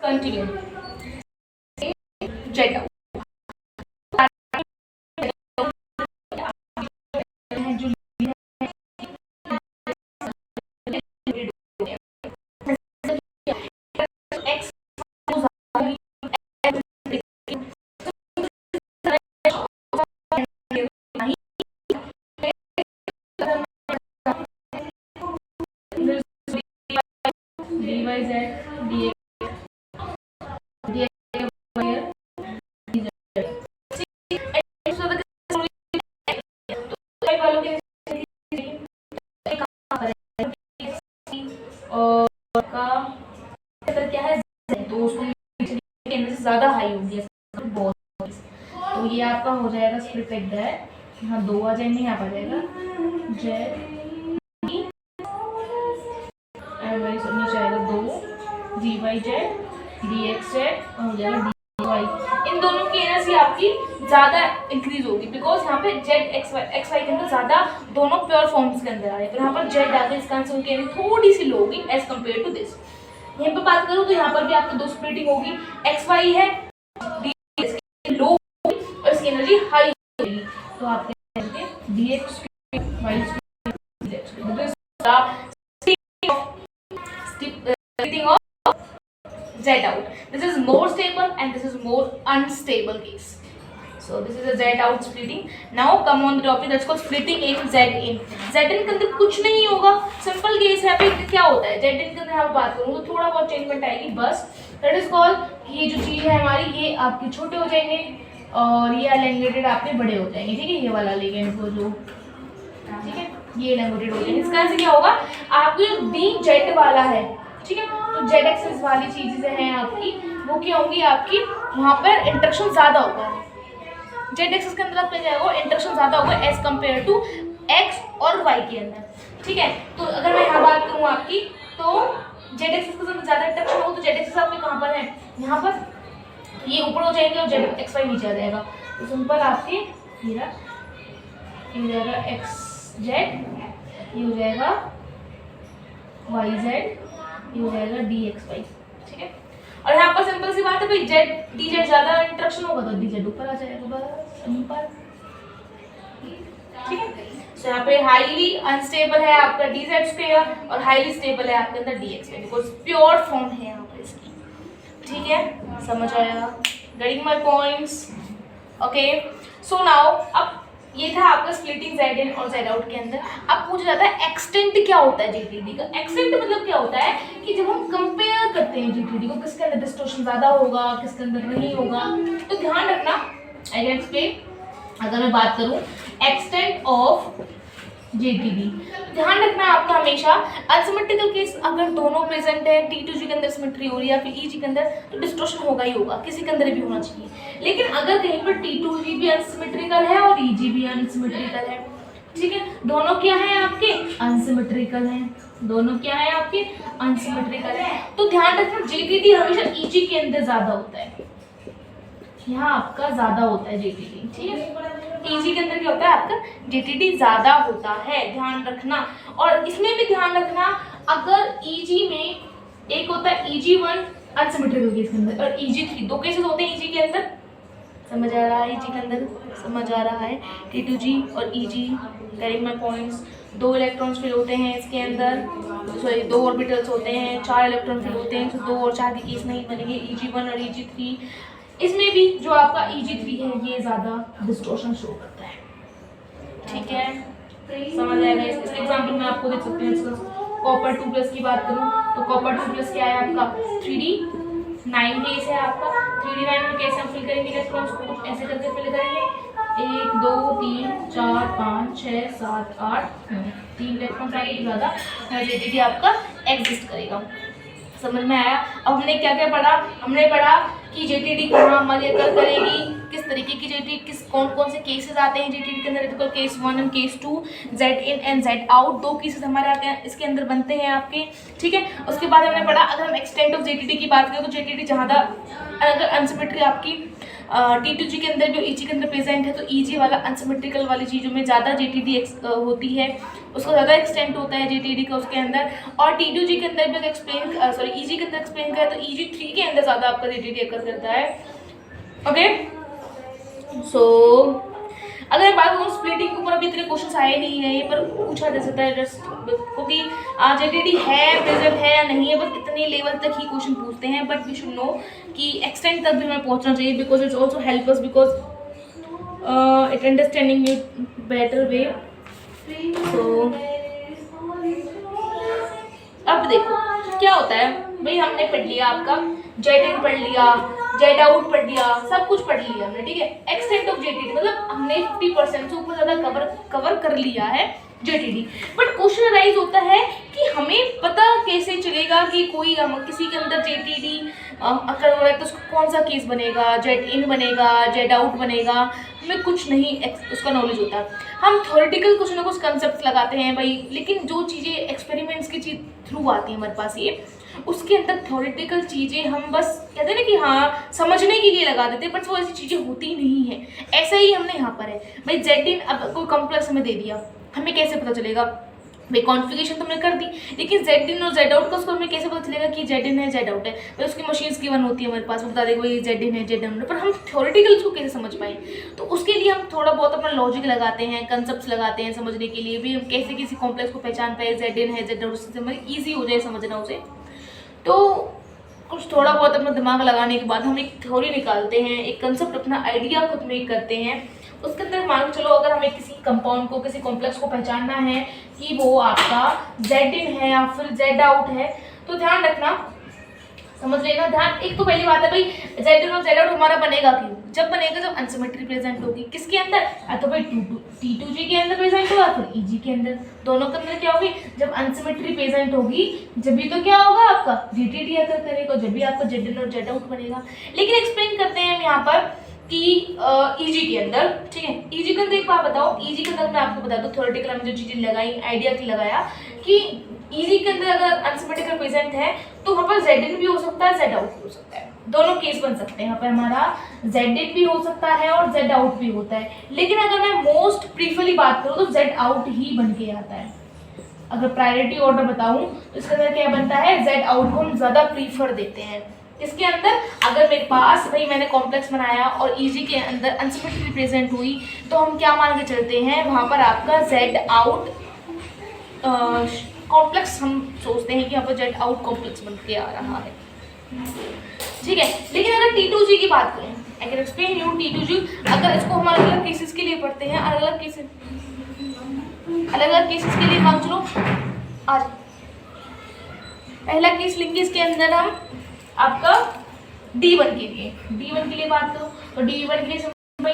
Continue jet out क्या है तो उसको ज्यादा हाई होगी, तो ये आपका हो जाएगा स्प्लिट लाइक दैट। यहाँ दो आ जाएंगे, यहाँ पर आ जाएगा जेड नीचे आएगा दो d y z d x z और हो जाएगा डी वाई। इन दोनों की एनर्जी आपकी ज्यादा इंक्रीज होगी बिकॉज यहाँ पे जेड एक्स वाई के अंदर ज्यादा दोनों प्योर फॉर्म्स के अंदर आ रहे हैं, यहाँ पर जेड आगे इसका आंसर उनकी एनर्जी थोड़ी सी लो होगी एज कम्पेयर टू दिस। यहाँ पे बात करूँ तो यहाँ पर भी आपको दो स्प्लिटिंग होगी, एक्स वाई है लो और इसकी एनर्जी हाई होगी, तो आप कहेंगे dx y splitting of z out. This is more stable and this is more unstable case. So this is a z out splitting. Now come on the topic that's called splitting in z in. z in के अंदर कुछ नहीं होगा, simple case है। अभी क्या होता है z in के अंदर हम बात करूँ तो थोड़ा बहुत चेंजमेंट आएगी बस। दैट इज कॉल्ड ये जो चीज है हमारी ये आपके छोटे हो जाएंगे और ये एलेंगेटेड आपके बड़े हो जाएंगे, ठीक है। ये वाला लेंगे इनको जो, ठीक है, ये एलेंगेटेड हो जाएंगे। इसका से क्या होगा आपको जो डी जेड वाला है, ठीक है, तो जेड एक्सिस वाली चीजें हैं आपकी वो क्या होंगी आपकी वहाँ पर इंटरेक्शन ज्यादा होगा। जेड एक्सिस के अंदर आपका क्या होगा इंटरेक्शन ज्यादा होगा एज कम्पेयर टू एक्स और वाई के अंदर, ठीक है। तो अगर मैं यहाँ बात करूँ आपकी तो जेड एक्सिस के साथ ज्यादा इंटरेक्शन हो तो जेड एक्सिस आपके कहाँ पर है, यहाँ पर ये ऊपर हो जाएंगे और जेड एक्स वाई नीचे आ जाएगा। तो सिंपल आपके ये हो जाएगा एक्स जेड, ये हो जाएगा वाई जेड, ये हो जाएगा डी एक्स वाई, ठीक है। और यहाँ पर सिंपल सी बात है भाई जेड डी जेड ज्यादा इंटरेक्शन होगा तो डी जेड ऊपर आ जाएगा, बस सिंपल, ठीक है। तो यहाँ पे हाईली अनस्टेबल है आपका डी जेड स्क्वायर और हाईली स्टेबल है आपके अंदर D x why because pure form है यहाँ पर इसकी, ठीक है। समझ आया, getting my points, okay. So now अब ये था आपका स्प्लिटिंग जेड इन और जेड आउट के अंदर। अब पूछा जाता है एक्सटेंट क्या होता है जीटीडी का। एक्सटेंट मतलब क्या होता है कि जब हम कंपेयर करते हैं जीटीडी को किसके अंदर डिस्टॉर्शन ज्यादा होगा किसके अंदर नहीं होगा, तो ध्यान रखना आई विल एक्सप्लेन। अगर मैं बात करूं एक्सटेंट ऑफ जेटीडी, ध्यान रखना आपका हमेशा अनसिमेट्रिकल केस अगर दोनों प्रेजेंट है T2G के अंदर सिमेट्री हो रही है या फिर EG के अंदर तो डिस्टॉर्शन होगा ही होगा, किसी के अंदर भी होना चाहिए। लेकिन अगर कहीं पर T2G भी अनसिमेट्रिकल है और EG भी अनसिमेट्रिकल है, ठीक है, दोनों क्या है आपके अनसिमेट्रिकल हैं, दोनों क्या है आपके अनसिमेट्रिकल है, तो ध्यान रखना जेटीडी हमेशा EG के अंदर ज्यादा होता है, यहाँ आपका ज्यादा होता है जेटीडी, ठीक है। EG के अंदर क्या होता है आपका जेटीडी ज्यादा होता है, ध्यान रखना। और इसमें भी ध्यान रखना अगर EG में एक होता है EG1 अनसिमेट्रिकल केस के अंदर और EG3 दो केसेस होते हैं EG के अंदर, समझ आ रहा है EG के अंदर, समझ आ रहा है T2G और EG कैरिंग माय पॉइंट्स। दो इलेक्ट्रॉन्स फिल होते हैं इसके अंदर, सॉरी दो ऑर्बिटल्स होते हैं, 4 इलेक्ट्रॉन फिल होते हैं, तो 2 और 4 के केस नहीं बनेंगे EG1 और EG3। इसमें भी जो आपका EG3 है ये ज्यादा डिस्टॉर्शन शो करता है, ठीक है, समझ आएगा। इस एग्जांपल में आपको देख सकते हैं कॉपर 2+ की बात करूं तो कॉपर 2+ क्या है आपका 3D9 केस है आपका। 3D9 में कैसे हम फिल करेंगे इलेक्ट्रॉन्स को, कुछ ऐसे करके फिल करेंगे 1 2 3 4 5 6 7 8 9 3 इलेक्ट्रॉन्स आगे ज्यादा जेटीडी आपका एग्जिस्ट करेगा, समझ में आया। अब हमने क्या क्या पढ़ा, हमने पढ़ा कि जेटीडी कहाँ हमारी अकर करेगी, किस तरीके की जेटीडी, किस कौन कौन से केसेस आते हैं जेटीडी के अंदर, तो case 1 and case 2, Z in and Z out, दो केसेस हमारे आते हैं इसके अंदर बनते हैं आपके, ठीक है। उसके बाद हमने पढ़ा अगर हम एक्सटेंट ऑफ जेटीडी की बात करें तो जेटीडी जहाँ अगर अनसिमेट्री आपकी T2G के अंदर जो EG के अंदर प्रेजेंट है, तो EG वाला अनसिमेट्रिकल वाली चीज़ों में ज़्यादा JTD होती है, उसका ज़्यादा एक्सटेंट होता है JTD का उसके अंदर। और T2G के अंदर भी EG के अंदर एक्सप्लेन करें तो EG3 के अंदर ज़्यादा आपका JTD अकर करता है। ओके, सो अगर मैं बात करूँ स्प्लिटिंग के ऊपर, अभी इतने क्वेश्चन आए नहीं है, ये पर पूछा जा सकता है जस्ट क्योंकि JTD है प्रेजेंट है या नहीं है, बस इतने लेवल तक ही क्वेश्चन पूछते हैं। बट वी शुड नो कि एक्सटेंट तक भी हमें पहुंचना चाहिए, because it's also help us because it understanding you better way. So अब देखो क्या होता है भाई, हमने पढ़ लिया आपका जेड इन पढ़ लिया, जेड आउट पढ़ लिया, सब कुछ पढ़ लिया हमने, ठीक है। एक्सटेंट ऑफ JTD मतलब हमने 50% से ऊपर ज़्यादा कवर कर लिया है JTD। बट क्वेश्चन राइज होता है कि हमें पता कैसे चलेगा कि कोई किसी के अंदर JTD अगर हो रहा है तो उसका कौन सा केस बनेगा, जेड इन बनेगा, जेड आउट बनेगा, हमें कुछ नहीं उसका नॉलेज होता। हम थ्योरेटिकल कुछ ना कुछ कंसेप्ट लगाते हैं भाई, लेकिन जो चीज़ें एक्सपेरिमेंट्स के थ्रू आती हैं हमारे पास, ये उसके अंदर थ्योरेटिकल चीज़ें हम बस कहते हैं ना कि हाँ समझने के लिए लगा देते हैं, बट वो ऐसी चीज़ें होती नहीं है। ऐसा ही हमने यहाँ पर है भाई, जेड इन अब कोई कॉम्प्लेक्स हमें दे दिया, हमें कैसे पता चलेगा भाई, कॉन्फ़िगरेशन तो हमने कर दी, लेकिन जेड इन और जेड आउट का उसको हमें कैसे पता चलेगा कि जेड इन है जेड आउट है भाई, उसकी मशीन्स गिवन होती है हमारे पास, वो बता देगा भाई जेड इन है जेड आउट है, पर हम थ्योरेटिकल उसको कैसे समझ पाए। तो उसके लिए हम थोड़ा बहुत अपना लॉजिक लगाते हैं, कंसेप्ट लगाते हैं समझने के लिए भी, हम कैसे किसी कॉम्प्लेक्स को पहचान पाए जेड इन है जेड आउट, उससे हमारी ईजी हो जाए समझना उसे। तो कुछ थोड़ा बहुत अपना दिमाग लगाने के बाद हम एक थ्योरी निकालते हैं, एक कंसेप्ट अपना आइडिया खुद में करते हैं। उसके अंदर मान चलो अगर हमें किसी कंपाउंड को, किसी कॉम्प्लेक्स को पहचानना है कि वो आपका जेड इन है या फिर जेड आउट है, तो ध्यान रखना, समझ लेना ध्यान। एक तो पहली बात है भाई, जेड इन और जेड आउट हमारा बनेगा क्यों? जब बनेगा जब अनसिमेट्री प्रेजेंट होगी, किसके अंदर? या तो भाई T2G के अंदर प्रेजेंट होगा, फिर EG के अंदर, दोनों के अंदर क्या होगी? जब अनसिमेट्री प्रेजेंट होगी जब भी तो क्या होगा आपका JTD अकर करेगा, जब भी आपका जेड इन और जेड आउट बनेगा। लेकिन एक्सप्लेन करते हैं हम यहाँ पर कि EG के अंदर, ठीक है, EG के अंदर एक बात बताओ, EG के अंदर मैं आपको बता दूं थ्योरेटिकल हमने जो चीजें लगाई, आइडिया की लगाया कि EG के अंदर अगर अनसिमेट्रिकल प्रेजेंट है तो वहाँ पर जेड इन भी हो सकता है, जेड आउट भी हो सकता है, दोनों केस बन सकते हैं। यहाँ पर हमारा जेड इन भी हो सकता है और जेड आउट भी होता है, लेकिन अगर मैं मोस्ट प्रीफरली बात करूँ तो जेड आउट ही बन के आता है। अगर प्रायोरिटी ऑर्डर बताऊं तो इसके अंदर क्या बनता है, जेड आउट को हम ज्यादा प्रीफर देते हैं। इसके अंदर अगर मेरे पास भाई मैंने कॉम्प्लेक्स बनाया और EG के अंदर अनसिमेट्री प्रेजेंट हुई, तो हम क्या मान के चलते हैं, वहाँ पर आपका जेड आउट कॉम्प्लेक्स हम सोचते हैं कि यहाँ पर जेड आउट कॉम्प्लेक्स बन के आ रहा है, ठीक है। लेकिन अगर T2G की बात करें, I can explain you T2G, अगर इसको हम अलग अलग केसेस के लिए पढ़ते हैं, अलग अलग केसेस के लिए मान चलो आज पहला केस लेंगे, इसके अंदर हम आपका D1 के लिए बात करो तो D1 के लिए भाई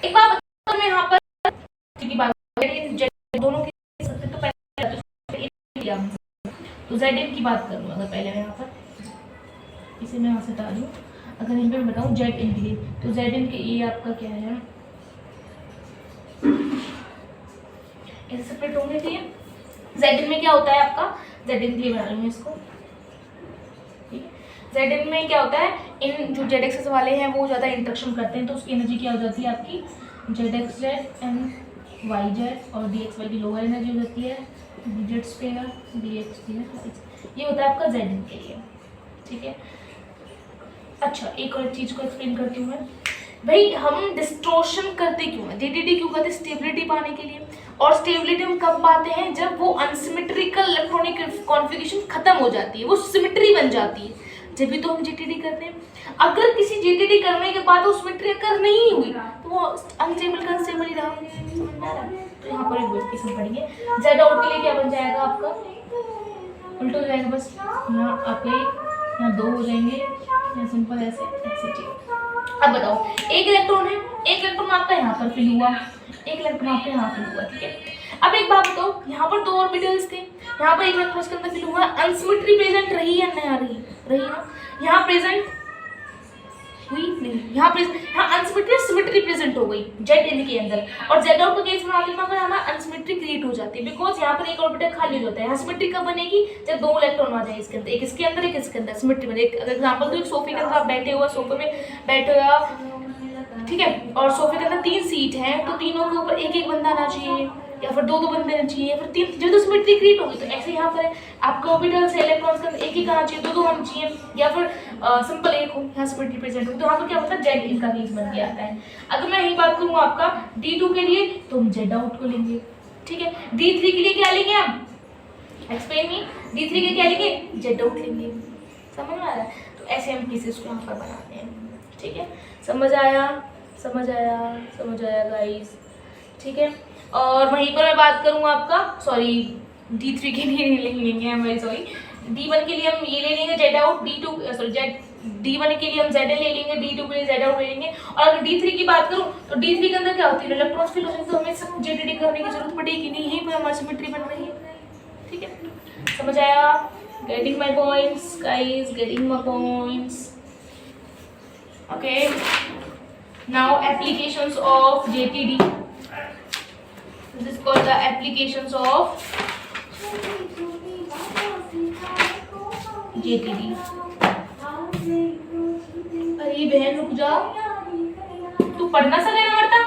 एक बात बताओ मैं यहाँ पर की बात दोनों के सबसे तो पहले तो जेड इन की बात करूँ, अगर पहले मैं यहाँ पर इसे मैं यहाँ से हटा दूँ, अगर यहाँ पे मैं बताऊँ जेड इन के लिए, तो जेड इन के ये आपका क्या है, ऐसे सेपरेट होने चाहिए। जेड इन में क्या होता है आपका, जेड इन के लिए बना लूँगी इसको, ठीक है। जेड इन में क्या होता है, इन जो जेड एक्सेस वाले हैं वो ज़्यादा इंटरेक्शन करते हैं, तो उसकी एनर्जी क्या हो जाती है आपकी z x z and y z, और डी एक्स वाई की लोअर एनर्जी हो जाती है d z square d x d x, ये होता है आपका जेड इन के लिए, ठीक है। अच्छा एक और चीज़ को एक्सप्लेन करती हूँ मैं, भाई हम डिस्टॉर्शन करते क्यों हैं, JTD क्यों करते हैं, स्टेबिलिटी पाने के लिए। और स्टेबिलिटी हम कब पाते हैं, जब वो अनसिमेट्रिकल इलेक्ट्रॉनिक कॉन्फ़िगरेशन खत्म हो जाती है, वो सिमेट्री बन जाती है, जब भी तो हम JTD करते हैं। अगर किसी JTD करने के बाद वो सिमेट्री अगर नहीं हुई तो वो अनस्टेबल का अनस्टेबल ही रहा, तो यहाँ पर एक केस पढ़ेंगे। जेड आउट के लिए क्या बन जाएगा आपका, उल्टा हो जाएगा, बस यहाँ आपके यहाँ दो हो जाएंगे, यहाँ सिंपल ऐसे चीज। अब बताओ एक इलेक्ट्रॉन है, एक इलेक्ट्रॉन आपका यहाँ पर फिल हुआ, एक इलेक्ट्रॉन आपका यहाँ फिल हुआ, ठीक है। अब एक बात बताओ, यहाँ पर दो ऑर्बिटल्स थे, यहाँ पर एक इलेक्ट्रॉन के अंदर फिल हुआ, अनसिमेट्री प्रेजेंट रही या नहीं रही, रही ना। यहाँ प्रेजेंट हुई नहीं, यहाँ अनसिमेट्री सिमेट्री प्रेजेंट हो गई जेड इन के अंदर, और जेड आउट का केस बना लेना अगर हमारा अनसिमेट्री क्रिएट हो जाती है, बिकॉज यहाँ पर एक ऑर्बिटल खाली हो जाता है। यहाँ सिमेट्री कब बनेगी जब दो इलेक्ट्रॉन आ जाए इसके अंदर, एक इसके अंदर एक इसके अंदर, सिमेट्री बने। एक एग्जांपल तो एक सोफे के अंदर आप बैठे हुए, सोफे में बैठे हुए, ठीक है, और सोफे के अंदर 3 सीट हैं, तो तीनों के ऊपर एक एक बंदा आना चाहिए, या फिर दो बंदे आना चाहिए, या फिर 3, जब तो सिमेट्री क्रिएट होगी। तो ऐसे यहाँ पर आपके ऑर्बिटल से इलेक्ट्रॉन्स के अंदर एक एक आना चाहिए, दो आना चाहिए, या फिर सिंपल एक हो, यहाँ सिमेट्री प्रेजेंट हो, तो यहाँ पर क्या होता है जेड इन का केस बन के आता है। अगर मैं यही बात करूँ आपका D2 के लिए, तो हम जेड आउट को लेंगे, ठीक है। D3 के लिए क्या लेंगे हम, एक्सप्लेन मी, D3 के क्या लेंगे, जेड आउट लेंगे, समझ में आ रहा है। तो ऐसे हम केसेस को यहाँ पर बनाते हैं, ठीक है। समझ आया, समझ आया, समझ आया गाइस, ठीक है। और वहीं पर मैं बात करूँ आपका, सॉरी D3 के लिए नहीं लेंगे हमारे, सॉरी D1 के लिए हम ये ले लेंगे Z out, D2 sorry D1 के लिए हम जेड ले लेंगे, D2 के लिए जेड आउट ले लेंगे। और अगर D3 की बात करूँ तो D3 के अंदर क्या होती है, इलेक्ट्रॉन्स फिल हो जाएंगे, तो हमें सब जेड करने की जरूरत पड़ेगी नहीं, यहीं पर हमारी सिमेट्री बन रही है, ठीक है। समझ आया, getting my points guys, getting my points, okay. Now applications of JTD, this is called the applications of JTD। अरे बहन रुक जा, तू पढ़ना सा नहीं पड़ता।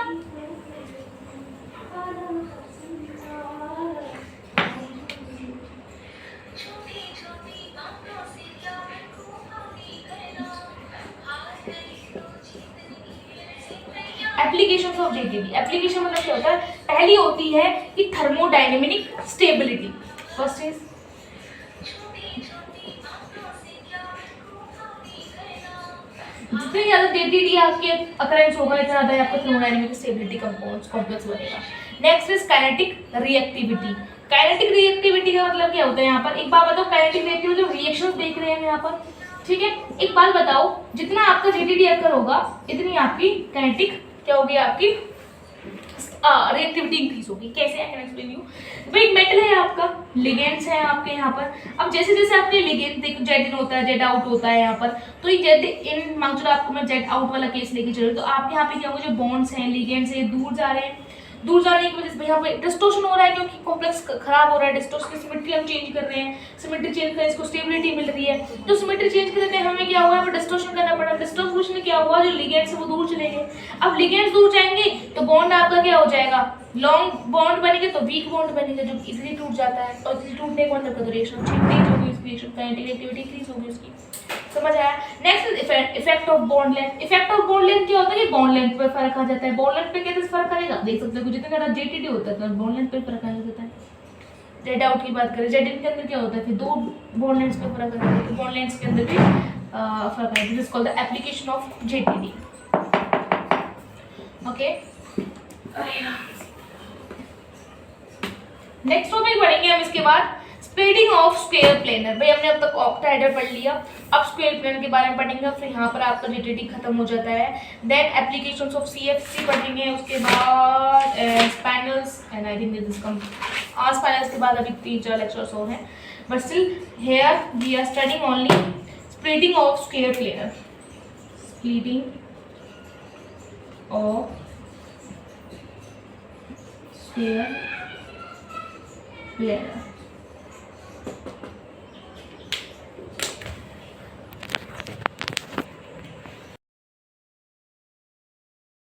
एप्लीकेशंस ऑफ JTD, एप्लीकेशन मतलब क्या होता है, पहली होती है कि थर्मोडायनेमिक स्टेबिलिटी, फर्स्ट इज जितनी ज्यादा JTD आपके अकरेंस होगा इतना ज्यादा आपका थर्मोडायनेमिक स्टेबिलिटी कंपाउंड्स कॉम्प्लेक्स बनेगा। Next is kinetic reactivity. Kinetic reactivity का मतलब क्या होता है, यहाँ पर एक बात बताओ, काइनेटिक रिएक्टिविटी मतलब रिएक्शंस देख रहे हैं यहाँ पर, ठीक है। एक बात बताओ, जितना आपका JTD अकर होगा इतनी आपकी काइनेटिक क्या होगी, आपकी रिएक्टिविटी इंक्रीज होगी। कैसे, आई कैन एक्सप्लेन यू। भाई एक मेटल है आपका, लिगेंड्स हैं आपके यहाँ पर, अब जैसे जैसे आपके लिगेंड देखो जेड इन होता है, जेड आउट होता है यहाँ पर, तो ये जेड इन मान चलो आपको मैं जेड आउट वाला केस लेके चलूँ, तो आपके यहाँ पे क्या होगा, जो बॉन्ड्स हैं लिगेंड्स हैं दूर जा रहे हैं, दूर जाने की वजह से यहाँ पे डिस्टोर्शन हो रहा है, क्योंकि कॉम्प्लेक्स खराब हो रहा है, डिस्टोर्शन की सिमेट्री हम चेंज कर रहे हैं, सिमेट्री चेंज करें इसको स्टेबिलिटी मिल रही है, जो सिमेट्री चेंज करते हैं हमें क्या हुआ है, डिस्टोर्शन करना पड़ा, डिस्टोर्शन में क्या हुआ, जो लिगेंड्स है वो दूर चले गए। अब लिगेंड्स दूर जाएंगे तो बॉन्ड आपका क्या हो जाएगा, लॉन्ग बॉन्ड बनेंगे तो वीक बॉन्ड बनेगा, जो इजीली टूट जाता है, और इजीली टूटने के बाद रिएक्शन चेंज होगी, उसकी रिएक्शन काइनेटिक एक्टिविटी इंक्रीज होगी उसकी, समझ आया। Next is effect of bond length. Effect of bond length क्या होता है कि बॉन्ड लेंथ पे फर्क आ जाता है। बॉन्ड लेंथ पे कैसे फर्क आएगा, देख सकते हो, जितना ज्यादा JTD होता है तो बॉन्ड लेंथ पे फर्क आ जाता है। जेड आउट की बात करें, जेड इन के अंदर क्या होता है, फिर दो बॉन्ड लेंथ्स पे फर्क आ जाता है, तो बॉन्ड लेंथ्स के अंदर भी फर्क आएगा। This is called the application of JTD, okay. Next topic पढ़ेंगे हम इसके बाद, स्प्लिटिंग ऑफ स्क्वायर प्लेनर। भाई हमने अब तक ऑक्टाहेड्रल पढ़ लिया, अब स्क्वायर प्लेनर के बारे में पढ़ेंगे, फिर यहाँ पर आपका JTD खत्म हो जाता है। देन एप्लीकेशंस ऑफ CFC पढ़ेंगे, उसके बाद spinels and I think this is कम, स्पैनल्स के बाद अभी 3-4 लेक्चर्स और हैं, but still here we are studying only splitting of square planar, splitting of square planar.